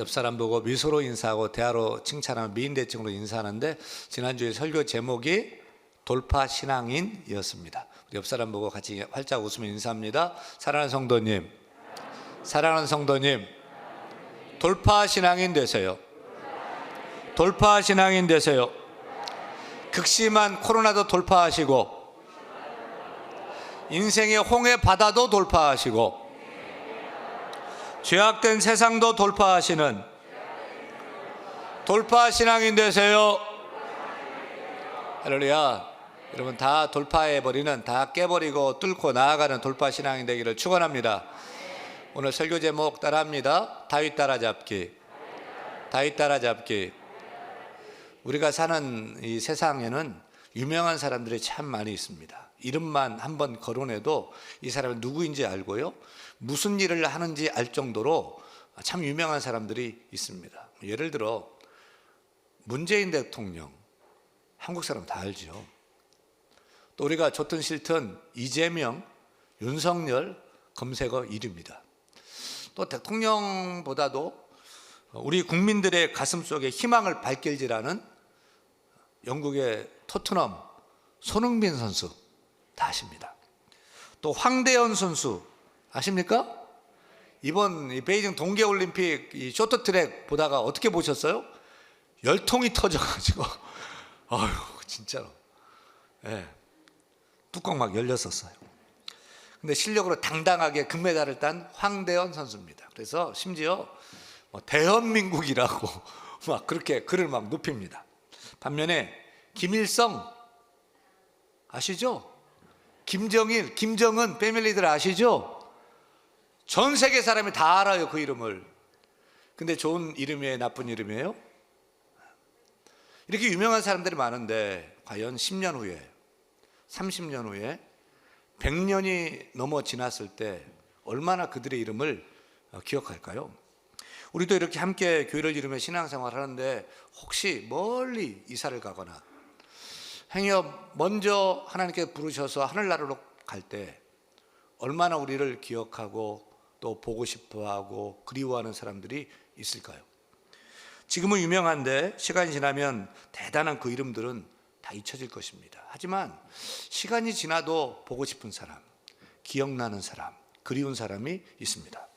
옆 사람 보고 미소로 인사하고 대화로 칭찬하면 미인대칭으로 인사하는데, 지난주에 설교 제목이 돌파 신앙인이었습니다. 옆 사람 보고 같이 활짝 웃으며 인사합니다. 사랑하는 성도님, 사랑하는 성도님, 돌파 신앙인 되세요. 돌파 신앙인 되세요. 극심한 코로나도 돌파하시고, 인생의 홍해 바다도 돌파하시고, 죄악된 세상도 돌파하시는 돌파 신앙인 되세요. 할렐루야. 여러분, 다 돌파해버리는, 다 깨버리고 뚫고 나아가는 돌파 신앙인 되기를 축원합니다. 오늘 설교 제목 따라합니다. 다윗 따라잡기. 다윗 따라잡기. 우리가 사는 이 세상에는 유명한 사람들이 참 많이 있습니다. 이름만 한번 거론해도 이 사람은 누구인지 알고요, 무슨 일을 하는지 알 정도로 참 유명한 사람들이 있습니다. 예를 들어 문재인 대통령, 한국 사람 다 알죠. 또 우리가 좋든 싫든 이재명, 윤석열 검색어 1위입니다. 또 대통령보다도 우리 국민들의 가슴 속에 희망을 발길질하는 영국의 토트넘 손흥민 선수 다 아십니다. 또 황대현 선수 아십니까? 이번 베이징 동계올림픽 이 쇼트트랙 보다가 어떻게 보셨어요? 열통이 터져가지고 아유 진짜로, 예, 뚜껑 막 열렸었어요. 근데 실력으로 당당하게 금메달을 딴 황대현 선수입니다. 그래서 심지어 대한민국이라고 막 그렇게 글을 막 높입니다. 반면에 김일성 아시죠? 김정일, 김정은 패밀리들 아시죠? 전 세계 사람이 다 알아요, 그 이름을. 근데 좋은 이름이에요, 나쁜 이름이에요? 이렇게 유명한 사람들이 많은데 과연 10년 후에, 30년 후에, 100년이 넘어 지났을 때 얼마나 그들의 이름을 기억할까요? 우리도 이렇게 함께 교회를 이루며 신앙생활을 하는데 혹시 멀리 이사를 가거나 행여 먼저 하나님께 부르셔서 하늘나라로 갈 때 얼마나 우리를 기억하고 또 보고 싶어하고 그리워하는 사람들이 있을까요? 지금은 유명한데 시간이 지나면 대단한 그 이름들은 다 잊혀질 것입니다. 하지만 시간이 지나도 보고 싶은 사람, 기억나는 사람, 그리운 사람이 있습니다.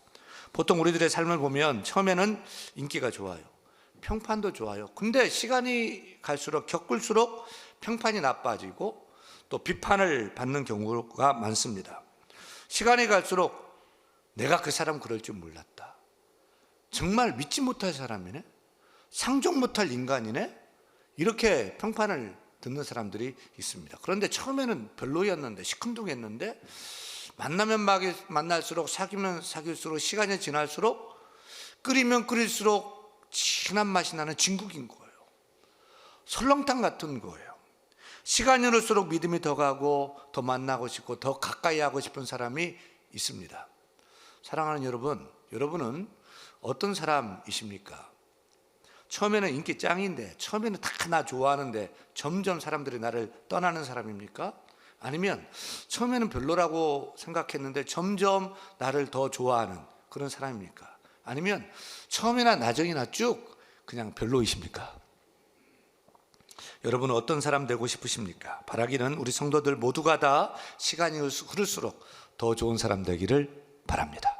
보통 우리들의 삶을 보면 처음에는 인기가 좋아요, 평판도 좋아요. 근데 시간이 갈수록, 겪을수록 평판이 나빠지고 또 비판을 받는 경우가 많습니다. 시간이 갈수록 내가 그 사람 그럴 줄 몰랐다, 정말 믿지 못할 사람이네, 상종 못할 인간이네, 이렇게 평판을 듣는 사람들이 있습니다. 그런데 처음에는 별로였는데, 시큰둥했는데 만나면 만날수록, 사귀면 사귈수록, 시간이 지날수록, 끓이면 끓일수록 진한 맛이 나는 진국인 거예요. 설렁탕 같은 거예요. 시간이 흐를수록 믿음이 더 가고 더 만나고 싶고 더 가까이 하고 싶은 사람이 있습니다. 사랑하는 여러분, 여러분은 어떤 사람이십니까? 처음에는 인기 짱인데, 처음에는 다 나 좋아하는데 점점 사람들이 나를 떠나는 사람입니까? 아니면 처음에는 별로라고 생각했는데 점점 나를 더 좋아하는 그런 사람입니까? 아니면 처음이나 나중이나 쭉 그냥 별로이십니까? 여러분은 어떤 사람 되고 싶으십니까? 바라기는 우리 성도들 모두가 다 시간이 흐를수록 더 좋은 사람 되기를 바랍니다.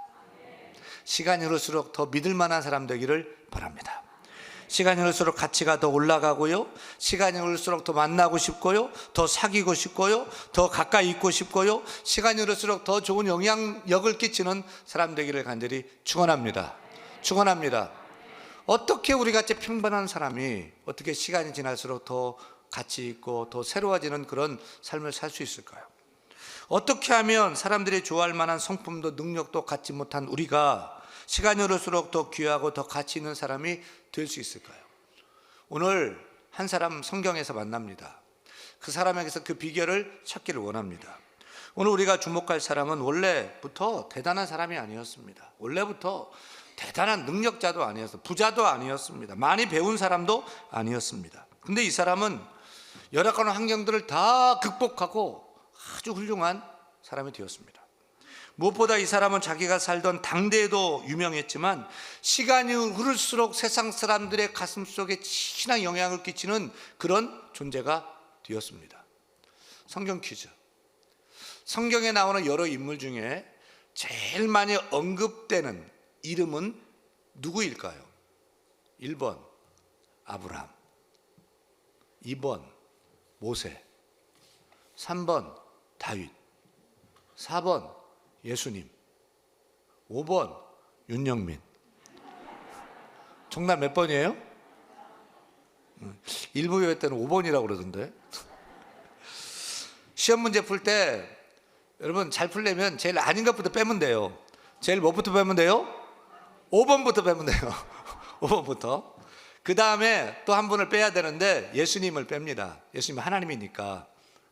시간이 흐를수록 더 믿을 만한 사람 되기를 바랍니다. 시간이 흐를수록 가치가 더 올라가고요, 시간이 흐를수록 더 만나고 싶고요, 더 사귀고 싶고요, 더 가까이 있고 싶고요, 시간이 흐를수록 더 좋은 영향력을 끼치는 사람 되기를 간절히 축원합니다. 축원합니다. 어떻게 우리같이 평범한 사람이 어떻게 시간이 지날수록 더 가치 있고 더 새로워지는 그런 삶을 살 수 있을까요? 어떻게 하면 사람들이 좋아할 만한 성품도 능력도 갖지 못한 우리가 시간이 흐를수록 더 귀하고 더 가치 있는 사람이 될 수 있을까요? 오늘 한 사람 성경에서 만납니다. 그 사람에게서 그 비결을 찾기를 원합니다. 오늘 우리가 주목할 사람은 원래부터 대단한 사람이 아니었습니다. 원래부터 대단한 능력자도 아니었어요. 부자도 아니었습니다. 많이 배운 사람도 아니었습니다. 근데 이 사람은 열악한 환경들을 다 극복하고 아주 훌륭한 사람이 되었습니다. 무엇보다 이 사람은 자기가 살던 당대에도 유명했지만 시간이 흐를수록 세상 사람들의 가슴 속에 진한 영향을 끼치는 그런 존재가 되었습니다. 성경 퀴즈. 성경에 나오는 여러 인물 중에 제일 많이 언급되는 이름은 누구일까요? 1번 아브라함, 2번 모세, 3번 다윗, 4번 예수님, 5번 윤영민. 정답 몇 번이에요? 일부 예외 때는 5번이라고 그러던데. 시험 문제 풀 때 여러분 잘 풀려면 제일 아닌 것부터 빼면 돼요. 제일 뭐부터 빼면 돼요? 5번부터 빼면 돼요. 5번부터. 그 다음에 또 한 분을 빼야 되는데 예수님을 뺍니다. 예수님은 하나님이니까.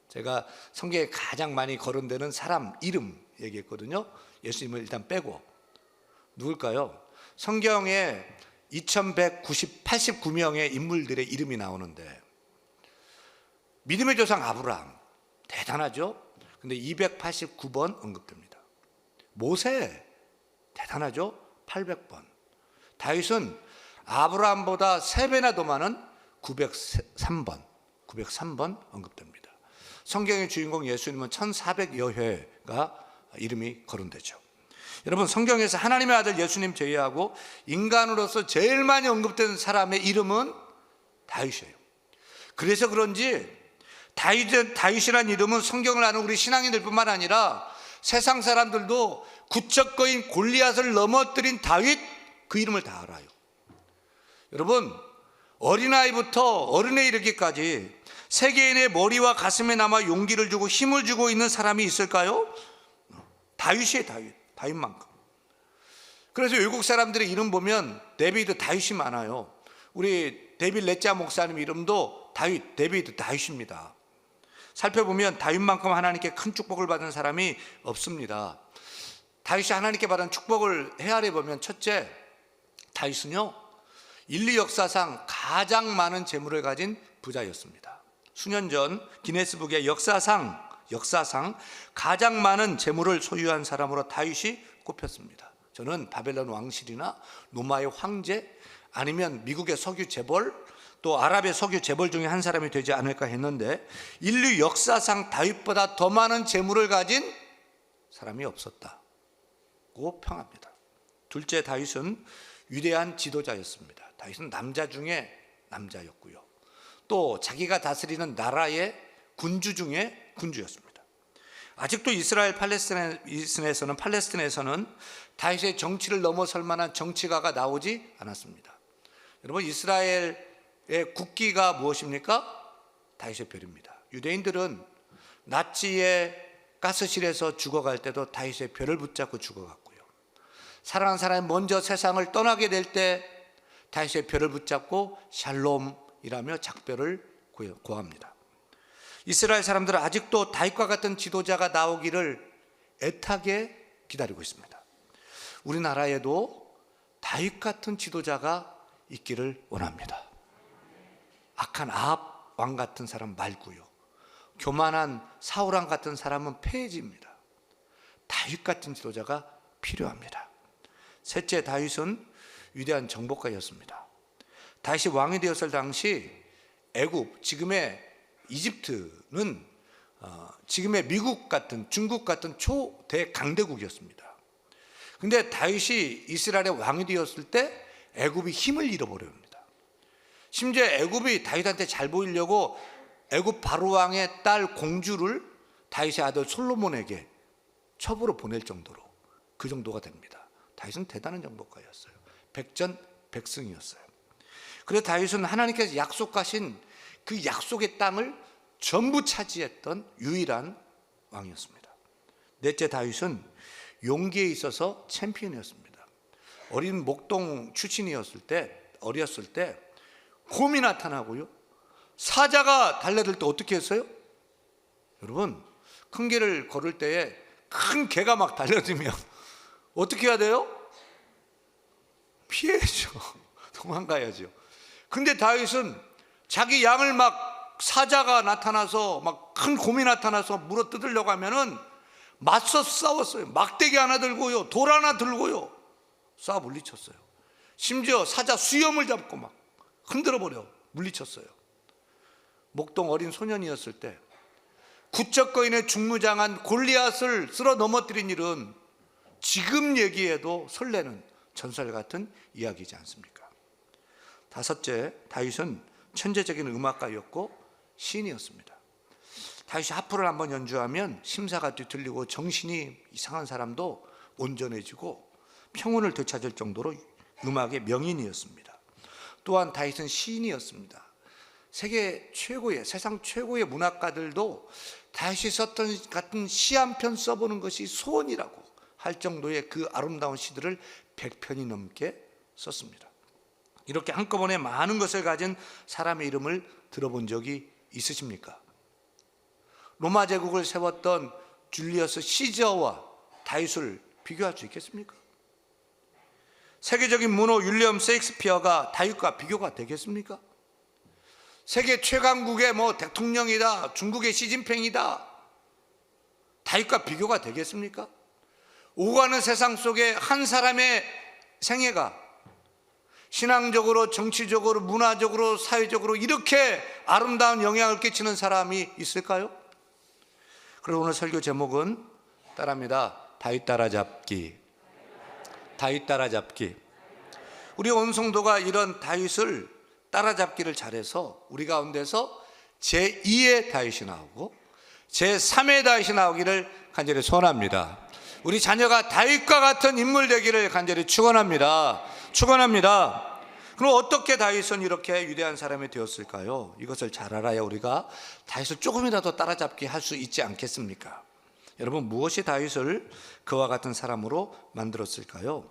제가 성경에 가장 많이 거론되는 사람 이름 얘기했거든요. 예수님을 일단 빼고. 누굴까요? 성경에 2189명의 인물들의 이름이 나오는데 믿음의 조상 아브라함 대단하죠? 근데 289번 언급됩니다. 모세 대단하죠? 800번. 다윗은 아브라함보다 3배나 더 많은 903번 언급됩니다. 성경의 주인공 예수님은 1400여 회가 이름이 거론되죠. 여러분 성경에서 하나님의 아들 예수님 제외하고 인간으로서 제일 많이 언급된 사람의 이름은 다윗이에요. 그래서 그런지 다윗이라는 이름은 성경을 아는 우리 신앙인들 뿐만 아니라 세상 사람들도 구척거인 골리앗을 넘어뜨린 다윗, 그 이름을 다 알아요. 여러분 어린아이부터 어른에 이르기까지 세계인의 머리와 가슴에 남아 용기를 주고 힘을 주고 있는 사람이 있을까요? 다윗이에요. 다윗만큼. 그래서 외국 사람들의 이름 보면 데비드, 다윗이 많아요. 우리 데빌 레짜 목사님 이름도 데비드, 다윗입니다. 살펴보면 다윗만큼 하나님께 큰 축복을 받은 사람이 없습니다. 다윗이 하나님께 받은 축복을 헤아려 보면 첫째, 다윗은요 인류 역사상 가장 많은 재물을 가진 부자였습니다. 수년 전 기네스북의 역사상 가장 많은 재물을 소유한 사람으로 다윗이 꼽혔습니다. 저는 바벨론 왕실이나 로마의 황제 아니면 미국의 석유 재벌 또 아랍의 석유 재벌 중에 한 사람이 되지 않을까 했는데 인류 역사상 다윗보다 더 많은 재물을 가진 사람이 없었다고 평합니다. 둘째, 다윗은 위대한 지도자였습니다. 다윗은 남자 중에 남자였고요. 또 자기가 다스리는 나라의 군주 중에 군주였습니다. 아직도 이스라엘 팔레스틴에서는 다윗의 정치를 넘어설 만한 정치가가 나오지 않았습니다. 여러분 이스라엘의 국기가 무엇입니까? 다윗의 별입니다. 유대인들은 나치의 가스실에서 죽어갈 때도 다윗의 별을 붙잡고 죽어갔고요. 사랑하는 사람이 먼저 세상을 떠나게 될 때 다윗의 별을 붙잡고 샬롬이라며 작별을 고합니다. 이스라엘 사람들은 아직도 다윗과 같은 지도자가 나오기를 애타게 기다리고 있습니다. 우리나라에도 다윗 같은 지도자가 있기를 원합니다. 악한 아합 왕 같은 사람 말고요. 교만한 사울 왕 같은 사람은 폐해집니다. 다윗 같은 지도자가 필요합니다. 셋째, 다윗은 위대한 정복가였습니다. 다윗이 왕이 되었을 당시 애굽, 지금의 이집트는 지금의 미국 같은 중국 같은 초대 강대국이었습니다. 그런데 다윗이 이스라엘의 왕이 되었을 때 애굽이 힘을 잃어버립니다. 심지어 애굽이 다윗한테 잘 보이려고 애굽 바로 왕의 딸 공주를 다윗의 아들 솔로몬에게 첩으로 보낼 정도로 그 정도가 됩니다. 다윗은 대단한 정복가였어요. 백전백승이었어요. 그래서 다윗은 하나님께서 약속하신 그 약속의 땅을 전부 차지했던 유일한 왕이었습니다. 넷째, 다윗은 용기에 있어서 챔피언이었습니다. 어린 목동 출신이었을 때, 어렸을 때 곰이 나타나고요, 사자가 달려들 때 어떻게 했어요? 여러분 큰 길을 걸을 때에 큰 개가 막 달려들면 어떻게 해야 돼요? 피해야죠. 도망가야죠. 근데 다윗은 자기 양을 막 사자가 나타나서 막 큰 곰이 나타나서 물어 뜯으려고 하면은 맞서 싸웠어요. 막대기 하나 들고요, 돌 하나 들고요, 쏴 물리쳤어요. 심지어 사자 수염을 잡고 막 흔들어버려 물리쳤어요. 목동 어린 소년이었을 때 구척거인의 중무장한 골리앗을 쓸어 넘어뜨린 일은 지금 얘기해도 설레는 전설 같은 이야기이지 않습니까? 다섯째, 다윗은 천재적인 음악가였고 시인이었습니다. 다윗이 하프를 한번 연주하면 심사가 뒤틀리고 정신이 이상한 사람도 온전해지고 평온을 되찾을 정도로 음악의 명인이었습니다. 또한 다윗은 시인이었습니다. 세계 최고의, 세상 최고의 문학가들도 다윗이 썼던 같은 시 한 편 써보는 것이 소원이라고 할 정도의 그 아름다운 시들을 100편이 넘게 썼습니다. 이렇게 한꺼번에 많은 것을 가진 사람의 이름을 들어본 적이 있으십니까? 로마 제국을 세웠던 줄리어스 시저와 다윗을 비교할 수 있겠습니까? 세계적인 문호 윌리엄 셰익스피어가 다윗과 비교가 되겠습니까? 세계 최강국의 대통령이다, 중국의 시진핑이다, 다윗과 비교가 되겠습니까? 오가는 세상 속에 한 사람의 생애가 신앙적으로, 정치적으로, 문화적으로, 사회적으로 이렇게 아름다운 영향을 끼치는 사람이 있을까요? 그래서 오늘 설교 제목은 따라합니다. 다윗 따라잡기. 다윗 따라잡기. 우리 온 성도가 이런 다윗을 따라잡기를 잘해서 우리 가운데서 제2의 다윗이 나오고 제3의 다윗이 나오기를 간절히 소원합니다. 우리 자녀가 다윗과 같은 인물 되기를 간절히 축원합니다. 축원합니다. 그럼 어떻게 다윗은 이렇게 위대한 사람이 되었을까요? 이것을 잘 알아야 우리가 다윗을 조금이라도 따라잡게 할 수 있지 않겠습니까? 여러분, 무엇이 다윗을 그와 같은 사람으로 만들었을까요?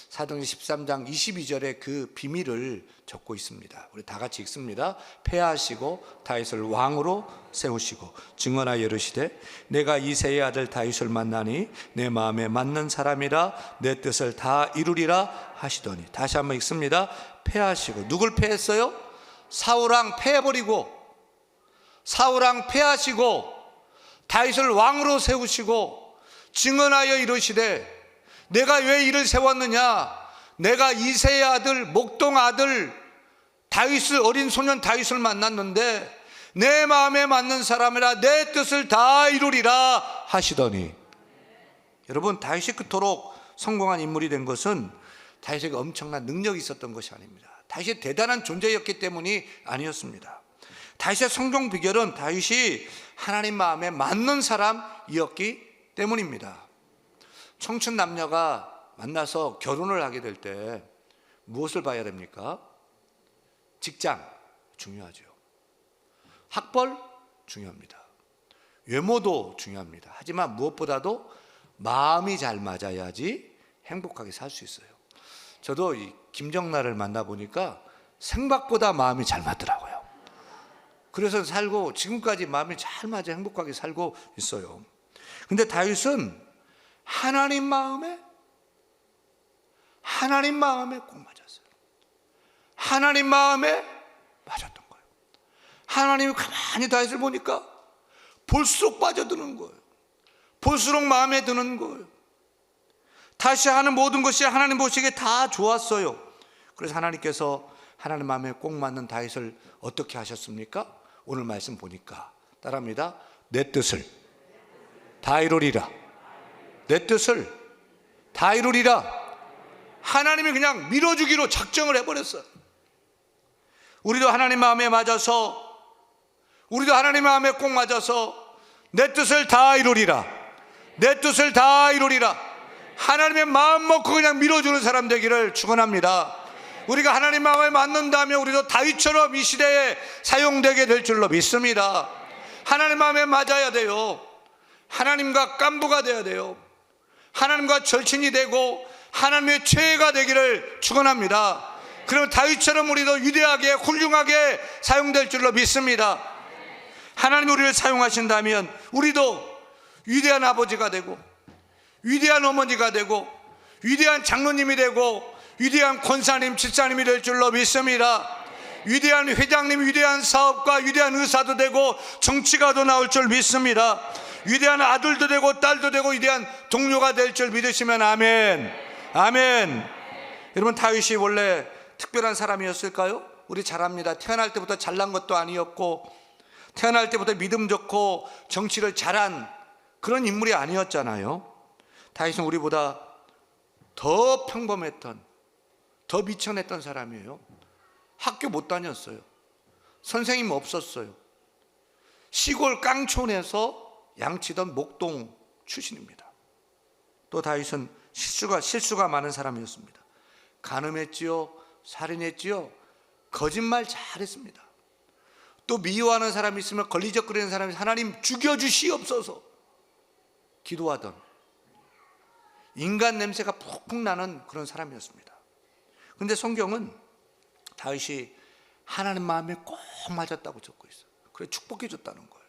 사도행전 13장 22절에 그 비밀을 적고 있습니다. 우리 다 같이 읽습니다. 폐하시고 다윗을 왕으로 세우시고 증언하여 이르시되 내가 이새의 아들 다윗을 만나니 내 마음에 맞는 사람이라 내 뜻을 다 이루리라 하시더니. 다시 한번 읽습니다. 폐하시고. 누굴 폐했어요? 사울왕 폐해버리고, 사울왕 폐하시고 다윗을 왕으로 세우시고 증언하여 이르시되 내가 왜 이를 세웠느냐? 내가 이새의 아들, 목동 아들 다윗을, 어린 소년 다윗을 만났는데 내 마음에 맞는 사람이라 내 뜻을 다 이루리라 하시더니. 여러분, 다윗이 그토록 성공한 인물이 된 것은 다윗에게 엄청난 능력이 있었던 것이 아닙니다. 다윗이 대단한 존재였기 때문이 아니었습니다. 다윗의 성공 비결은 다윗이 하나님 마음에 맞는 사람이었기 때문입니다. 청춘 남녀가 만나서 결혼을 하게 될 때 무엇을 봐야 됩니까? 직장 중요하죠. 학벌 중요합니다. 외모도 중요합니다. 하지만 무엇보다도 마음이 잘 맞아야지 행복하게 살 수 있어요. 저도 이 김정나를 만나보니까 생각보다 마음이 잘 맞더라고요. 그래서 살고 지금까지 마음이 잘 맞아 행복하게 살고 있어요. 근데 다윗은 하나님 마음에 꼭 맞았어요. 하나님 마음에 맞았던 거예요. 하나님이 가만히 다윗을 보니까 볼수록 빠져드는 거예요. 볼수록 마음에 드는 거예요. 다시 하는 모든 것이 하나님 보시기에 다 좋았어요. 그래서 하나님께서 하나님 마음에 꼭 맞는 다윗을 어떻게 하셨습니까? 오늘 말씀 보니까 따라합니다. 내 뜻을 다 이루리라. 내 뜻을 다 이루리라. 하나님이 그냥 밀어주기로 작정을 해버렸어요. 우리도 하나님 마음에 맞아서, 우리도 하나님 마음에 꼭 맞아서 내 뜻을 다 이루리라. 내 뜻을 다 이루리라. 하나님의 마음 먹고 그냥 밀어주는 사람 되기를 축원합니다. 우리가 하나님 마음에 맞는다면 우리도 다윗처럼 이 시대에 사용되게 될 줄로 믿습니다. 하나님 마음에 맞아야 돼요. 하나님과 깐부가 돼야 돼요. 하나님과 절친이 되고 하나님의 최애가 되기를 축원합니다. 그럼 다윗처럼 우리도 위대하게 훌륭하게 사용될 줄로 믿습니다. 하나님이 우리를 사용하신다면 우리도 위대한 아버지가 되고 위대한 어머니가 되고 위대한 장로님이 되고 위대한 권사님, 집사님이 될 줄로 믿습니다. 위대한 회장님, 위대한 사업가, 위대한 의사도 되고 정치가도 나올 줄 믿습니다. 위대한 아들도 되고 딸도 되고 위대한 동료가 될 줄 믿으시면 아멘. 아멘. 여러분, 다윗이 원래 특별한 사람이었을까요? 우리 잘 압니다. 태어날 때부터 잘난 것도 아니었고, 태어날 때부터 믿음 좋고 정치를 잘한 그런 인물이 아니었잖아요. 다윗은 우리보다 더 평범했던, 더 미천했던 사람이에요. 학교 못 다녔어요. 선생님 없었어요. 시골 깡촌에서 양치던 목동 출신입니다. 또 다윗은 실수가 많은 사람이었습니다. 간음했지요, 살인했지요, 거짓말 잘했습니다. 또 미워하는 사람이 있으면, 걸리적거리는 사람이 하나님 죽여주시옵소서 기도하던 인간 냄새가 푹푹 나는 그런 사람이었습니다. 그런데 성경은 다윗이 하나님 마음에 꼭 맞았다고 적고 있어요. 그래 축복해 줬다는 거예요.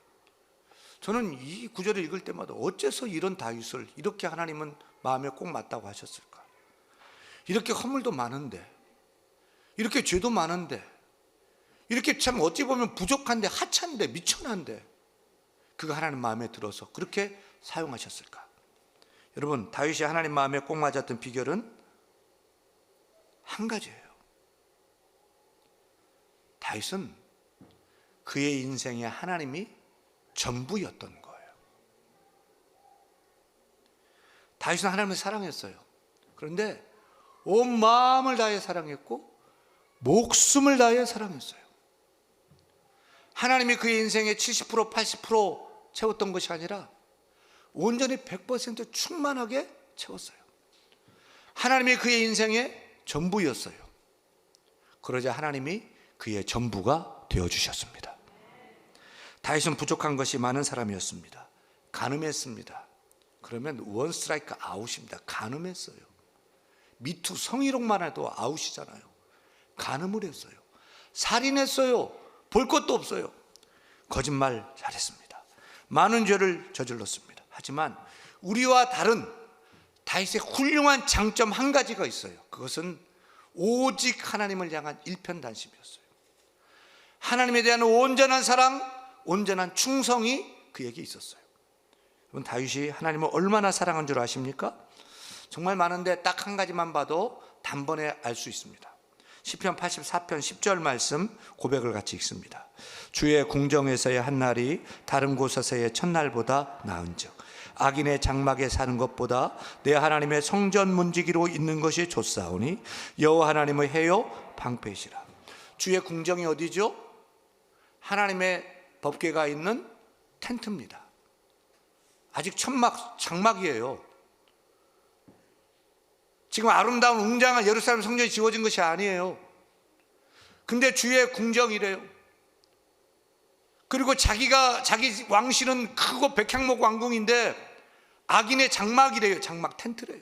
저는 이 구절을 읽을 때마다 어째서 이런 다윗을 이렇게 하나님은 마음에 꼭 맞다고 하셨을까? 이렇게 허물도 많은데, 이렇게 죄도 많은데, 이렇게 참 어찌 보면 부족한데, 하찮은데, 미천한데 그가 하나님 마음에 들어서 그렇게 사용하셨을까? 여러분, 다윗이 하나님 마음에 꼭 맞았던 비결은 한 가지예요. 다윗은 그의 인생에 하나님이 전부였던 거예요. 다윗은 하나님을 사랑했어요. 그런데 온 마음을 다해 사랑했고 목숨을 다해 사랑했어요. 하나님이 그의 인생에 70% 80% 채웠던 것이 아니라 온전히 100% 충만하게 채웠어요. 하나님이 그의 인생의 전부였어요. 그러자 하나님이 그의 전부가 되어주셨습니다. 다윗은 부족한 것이 많은 사람이었습니다. 간음했습니다. 그러면 원 스트라이크 아웃입니다. 간음했어요. 미투 성희롱만 해도 아웃이잖아요. 간음을 했어요. 살인했어요. 볼 것도 없어요. 거짓말 잘했습니다. 많은 죄를 저질렀습니다. 하지만 우리와 다른 다윗의 훌륭한 장점 한 가지가 있어요. 그것은 오직 하나님을 향한 일편단심이었어요. 하나님에 대한 온전한 사랑, 온전한 충성이 그에게 있었어요. 여러분, 다윗이 하나님을 얼마나 사랑한 줄 아십니까? 정말 많은데 딱 한 가지만 봐도 단번에 알 수 있습니다. 시편 84편 10절 말씀 고백을 같이 읽습니다. 주의 궁정에서의 한 날이 다른 곳에서의 첫날보다 나은즉 악인의 장막에 사는 것보다 내 하나님의 성전 문지기로 있는 것이 좋사오니 여호와 하나님의 해요 방패시라. 주의 궁정이 어디죠? 하나님의 법궤가 있는 텐트입니다. 아직 장막이에요. 지금 아름다운 웅장한 예루살렘 성전이 지어진 것이 아니에요. 근데 주의 궁정이래요. 그리고 자기 왕실은 크고 백향목 왕궁인데 악인의 장막이래요. 장막 텐트래요.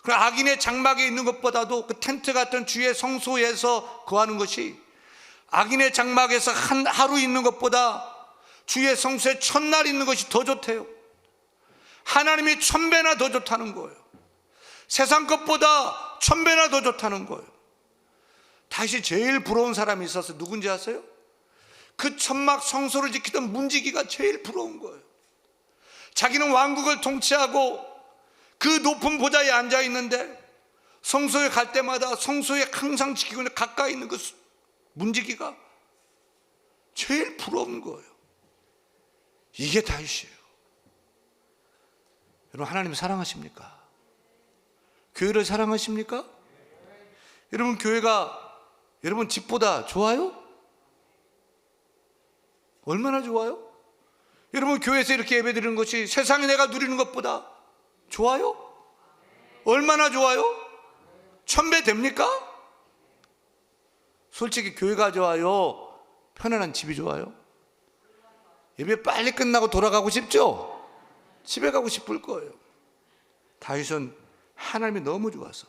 그럼 악인의 장막에 있는 것보다도 그 텐트 같은 주의 성소에서 거하는 것이 악인의 장막에서 하루 있는 것보다 주의 성소에 첫날 있는 것이 더 좋대요. 하나님이 1000배나 더 좋다는 거예요. 세상 것보다 1000배나 더 좋다는 거예요. 다윗이 제일 부러운 사람이 있어서 누군지 아세요? 그 천막 성소를 지키던 문지기가 제일 부러운 거예요. 자기는 왕국을 통치하고 그 높은 보좌에 앉아 있는데 성소에 갈 때마다 성소에 항상 지키고 있는 가까이 있는 그 문지기가 제일 부러운 거예요. 이게 다윗이에요. 여러분, 하나님 사랑하십니까? 교회를 사랑하십니까? 여러분, 교회가 여러분 집보다 좋아요? 얼마나 좋아요? 여러분, 교회에서 이렇게 예배드리는 것이 세상에 내가 누리는 것보다 좋아요? 얼마나 좋아요? 1000배 됩니까? 솔직히 교회가 좋아요? 편안한 집이 좋아요? 예배 빨리 끝나고 돌아가고 싶죠? 집에 가고 싶을 거예요. 다윗은 하나님이 너무 좋아서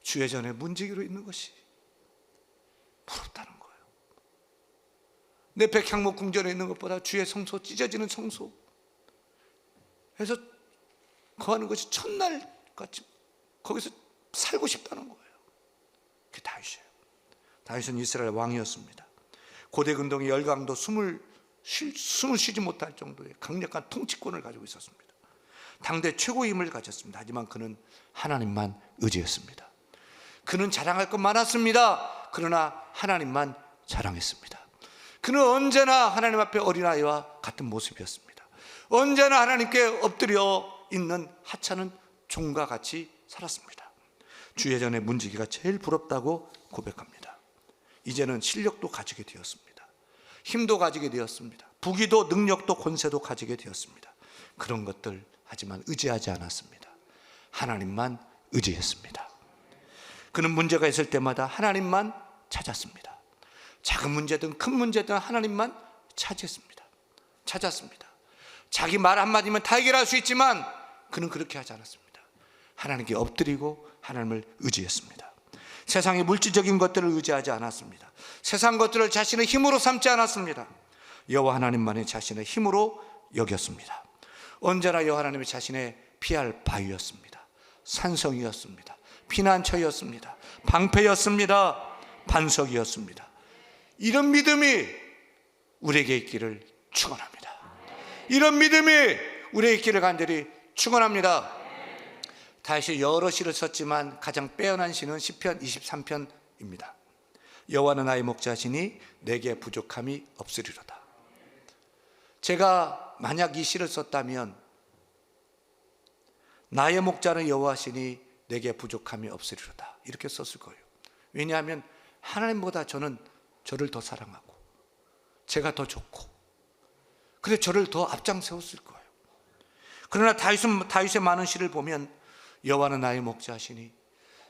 주의 전에 문지기로 있는 것이 부럽다는 거예요. 내 백향목 궁전에 있는 것보다 주의 성소, 찢어지는 성소 해서 거하는 것이 첫날같이 거기서 살고 싶다는 거예요. 그게 다윗이에요. 다윗은 이스라엘 왕이었습니다. 고대 근동의 열강도 숨을 쉬지 못할 정도의 강력한 통치권을 가지고 있었습니다. 당대 최고의 힘을 가졌습니다. 하지만 그는 하나님만 의지했습니다. 그는 자랑할 것 많았습니다. 그러나 하나님만 자랑했습니다. 그는 언제나 하나님 앞에 어린아이와 같은 모습이었습니다. 언제나 하나님께 엎드려 있는 하찮은 종과 같이 살았습니다. 주예전의 문지기가 제일 부럽다고 고백합니다. 이제는 실력도 가지게 되었습니다. 힘도 가지게 되었습니다. 부귀도 능력도 권세도 가지게 되었습니다. 그런 것들 하지만 의지하지 않았습니다. 하나님만 의지했습니다. 그는 문제가 있을 때마다 하나님만 찾았습니다. 작은 문제든 큰 문제든 하나님만 찾았습니다. 자기 말 한마디면 다 해결할 수 있지만 그는 그렇게 하지 않았습니다. 하나님께 엎드리고 하나님을 의지했습니다. 세상의 물질적인 것들을 의지하지 않았습니다. 세상 것들을 자신의 힘으로 삼지 않았습니다. 여호와 하나님만이 자신의 힘으로 여겼습니다. 언제나 여호와 하나님이 자신의 피할 바위였습니다. 산성이었습니다. 피난처였습니다. 방패였습니다. 반석이었습니다. 이런 믿음이 우리에게 있기를 축원합니다. 이런 믿음이 우리에게 있기를 간절히 축원합니다. 다윗이 여러 시를 썼지만 가장 빼어난 시는 시편 23편입니다. 여호와는 나의 목자시니 내게 부족함이 없으리로다. 제가 만약 이 시를 썼다면 나의 목자는 여호와시니 내게 부족함이 없으리로다 이렇게 썼을 거예요. 왜냐하면 하나님보다 저는 저를 더 사랑하고 제가 더 좋고 그래서 저를 더 앞장세웠을 거예요. 그러나 다윗의 많은 시를 보면 여호와는 나의 목자시니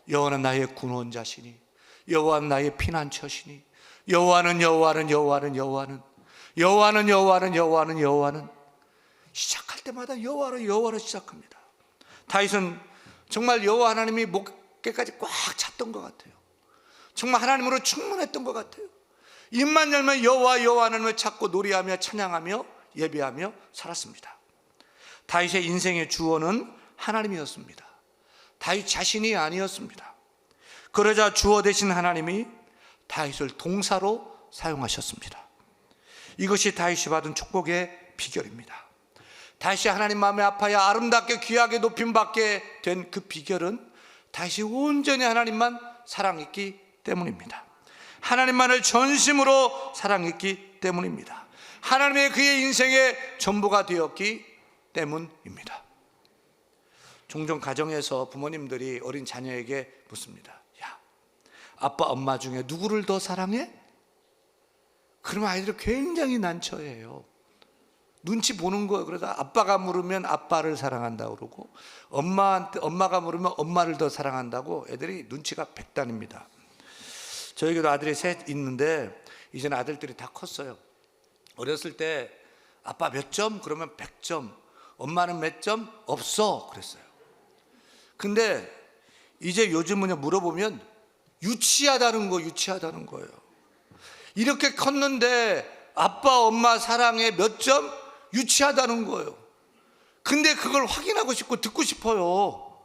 여호와는 나의 구원자시니 여호와는 나의 피난처시니 여호와는 시작할 때마다 여호와로 시작합니다. 다윗은 정말 여호와 하나님이 목깨까지 꽉 찼던 것 같아요. 정말 하나님으로 충만했던 것 같아요. 입만 열면 여호와 하나님을 찾고 노래하며 찬양하며 예배하며 살았습니다. 다윗의 인생의 주어는 하나님이었습니다. 다윗 자신이 아니었습니다. 그러자 주어 되신 하나님이 다윗을 동사로 사용하셨습니다. 이것이 다윗이 받은 축복의 비결입니다. 다윗이 하나님 마음에 아파야 아름답게 귀하게 높임받게 된 그 비결은 다윗이 온전히 하나님만 사랑했기 때문입니다. 하나님만을 전심으로 사랑했기 때문입니다. 하나님의 그의 인생의 전부가 되었기 때문입니다. 종종 가정에서 부모님들이 어린 자녀에게 묻습니다. 야, 아빠 엄마 중에 누구를 더 사랑해? 그러면 아이들이 굉장히 난처해요. 눈치 보는 거예요. 그러다 아빠가 물으면 아빠를 사랑한다고 그러고 엄마가 물으면 엄마를 더 사랑한다고 애들이 눈치가 백단입니다. 저에게도 아들이 셋 있는데 이제는 아들들이 다 컸어요. 어렸을 때 아빠 몇 점? 그러면 100점. 엄마는 몇 점? 없어. 그랬어요. 근데 이제 요즘은 물어보면 유치하다는 거예요. 이렇게 컸는데 아빠 엄마 사랑에 몇 점? 유치하다는 거예요. 근데 그걸 확인하고 싶고 듣고 싶어요.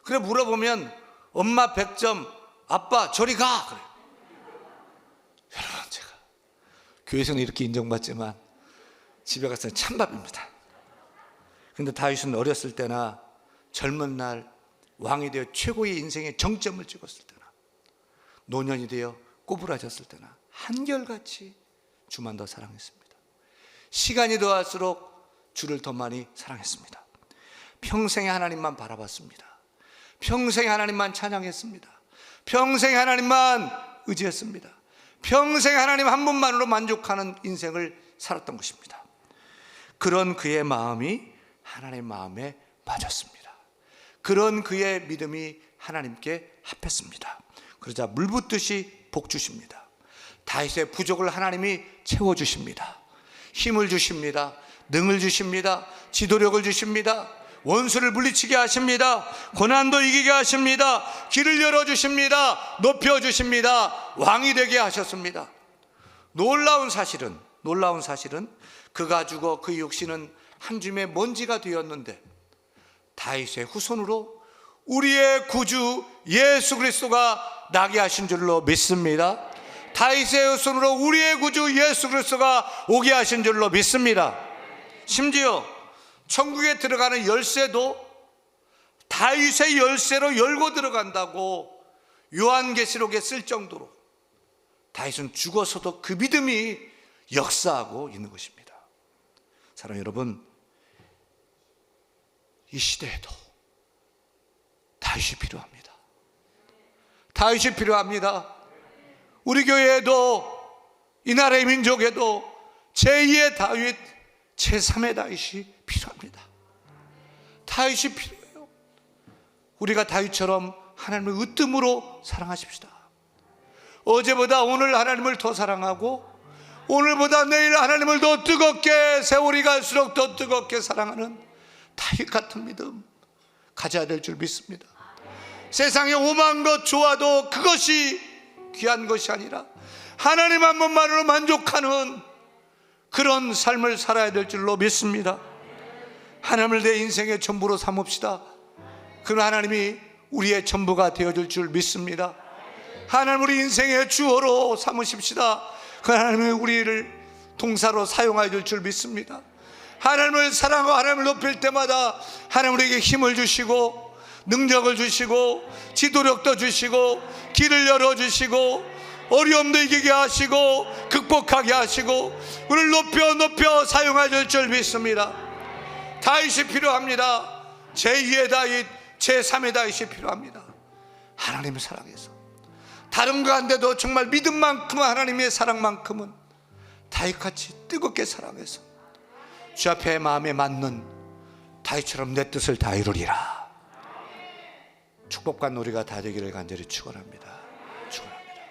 그래 물어보면 엄마 100점, 아빠 저리 가. 그래. 여러분 제가 교회에서는 이렇게 인정받지만 집에 가서는 찬밥입니다. 근데 다윗은 어렸을 때나 젊은 날 왕이 되어 최고의 인생의 정점을 찍었을 때나 노년이 되어 꼬부라졌을 때나 한결같이 주만 더 사랑했습니다. 시간이 더할수록 주를 더 많이 사랑했습니다. 평생에 하나님만 바라봤습니다. 평생에 하나님만 찬양했습니다. 평생에 하나님만 의지했습니다. 평생 하나님 한 분만으로 만족하는 인생을 살았던 것입니다. 그런 그의 마음이 하나님의 마음에 맞았습니다. 그런 그의 믿음이 하나님께 합했습니다. 그러자 물붓듯이 복 주십니다. 다윗의 부족을 하나님이 채워주십니다. 힘을 주십니다. 능을 주십니다. 지도력을 주십니다. 원수를 물리치게 하십니다. 고난도 이기게 하십니다. 길을 열어주십니다. 높여주십니다. 왕이 되게 하셨습니다. 놀라운 사실은 그가 죽어 그 육신은 한 줌의 먼지가 되었는데 다윗의 후손으로 우리의 구주 예수 그리스도가 나게 하신 줄로 믿습니다. 다윗의 손으로 우리의 구주 예수 그리스도가 오게 하신 줄로 믿습니다. 심지어 천국에 들어가는 열쇠도 다윗의 열쇠로 열고 들어간다고 요한계시록에 쓸 정도로 다윗은 죽어서도 그 믿음이 역사하고 있는 것입니다. 사랑하는 여러분, 이 시대에도 다윗이 필요합니다. 다윗이 필요합니다. 우리 교회에도, 이 나라의 민족에도 제2의 다윗, 제3의 다윗이 필요합니다. 다윗이 필요해요. 우리가 다윗처럼 하나님을 으뜸으로 사랑하십시다. 어제보다 오늘 하나님을 더 사랑하고 오늘보다 내일 하나님을 더 뜨겁게, 세월이 갈수록 더 뜨겁게 사랑하는 다윗 같은 믿음 가져야 될 줄 믿습니다. 세상에 오만 것 좋아도 그것이 귀한 것이 아니라 하나님 한 분만으로 만족하는 그런 삶을 살아야 될 줄로 믿습니다. 하나님을 내 인생의 전부로 삼읍시다. 그럼 하나님이 우리의 전부가 되어줄 줄 믿습니다. 하나님 우리 인생의 주어로 삼으십시다. 그 하나님이 우리를 동사로 사용하여 줄 줄 믿습니다. 하나님을 사랑하고 하나님을 높일 때마다 하나님 우리에게 힘을 주시고 능력을 주시고 지도력도 주시고 길을 열어주시고 어려움도 이기게 하시고 극복하게 하시고 우리를 높여 사용하여 줄 줄 믿습니다. 다윗이 필요합니다. 제2의 다윗, 제3의 다윗이 필요합니다. 하나님을 사랑해서 다른 거 안 돼도 정말 믿음만큼은, 하나님의 사랑만큼은 다윗같이 뜨겁게 사랑해서 주 앞에 마음에 맞는 다윗처럼 내 뜻을 다 이루리라. 축복과 놀이가 다 되기를 간절히 축원합니다. 축원합니다.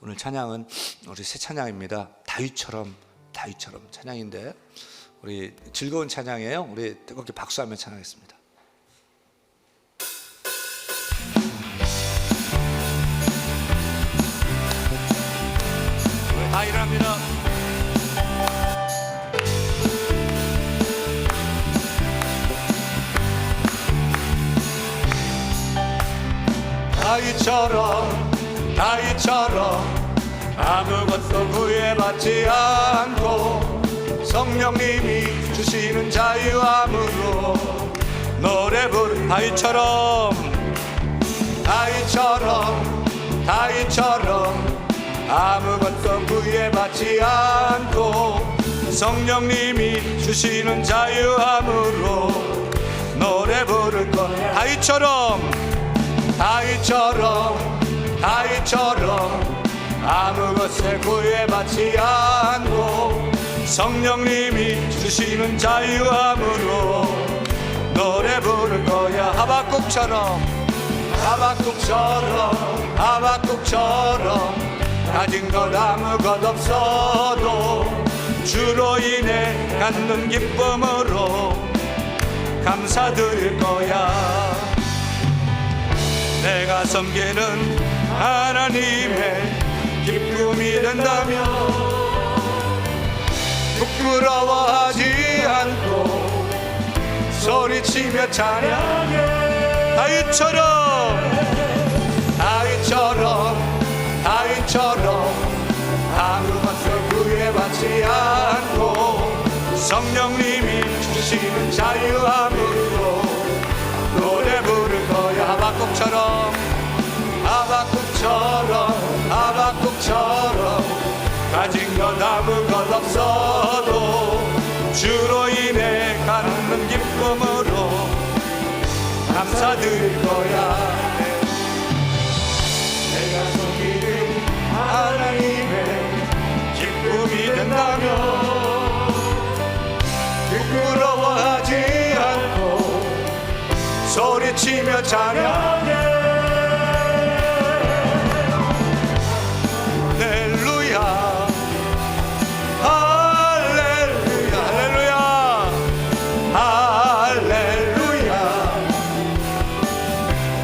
오늘 찬양은 우리 새 찬양입니다. 다윗처럼 찬양인데 우리 즐거운 찬양이에요. 우리 뜨겁게 박수하며 찬양했습니다. 다 일합니다. 다윗처럼 아무것도 구애받지 않고 성령님이 주시는 자유함으로 노래 부르는 다윗처럼 아무것도 구애받지 않고 성령님이 주시는 자유함으로 노래 부를 거야. 다윗처럼 아무것에 구애받지 않고 성령님이 주시는 자유함으로 노래 부를 거야. 하박국처럼 가진 것 아무것 없어도 주로 인해 갖는 기쁨으로 감사드릴 거야. 내가 섬기는 하나님의 기쁨이 된다면 부끄러워하지 않고 소리치며 찬양해. 다윗처럼 아무것도 구애받지 않고 성령님이 주시는 자유함으로 노래 부를 거야. 하박국처럼 가진 것 아무것 없어도 주로 인해 갖는 기쁨으로 감사드릴 거야. 내가 섬기는 하나님의 기쁨이 된다면 부끄러워하지 않고 소리치며 찬양해.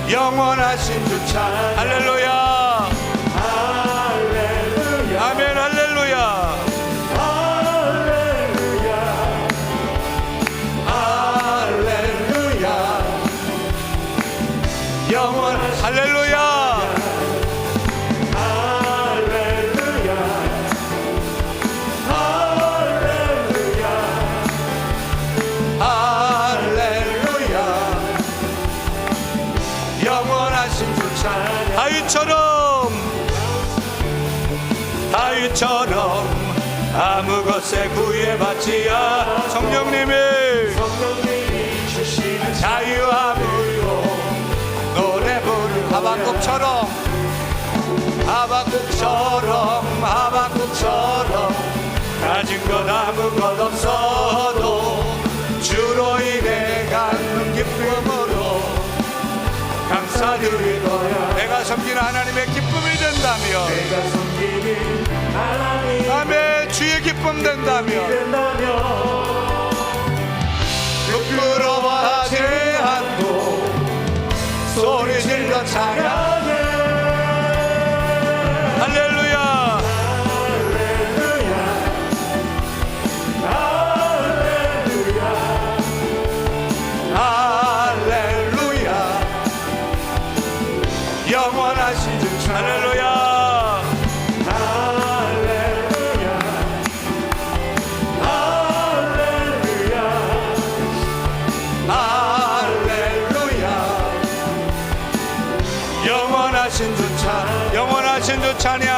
영원하신 주 찬양. 할렐루야. 아멘. 할렐루야. 영원. 할렐루야. 우리처럼 아무 것에 구애받지 않아 성령님이 주시는 자유함으로 노래 부르 하박국처럼 가진 건 아무것 없어도 주로 인해 갖는 기쁨으로 감사드리고요. 내가 섬기는 하나님의 기쁨이 된다면 아멘 주의 기쁨 된다면 부끄러워하지 않고 소리 질러 찬양해 할렐루야 할렐루야 영원하신 주 할렐루야 영원하신 주 찬양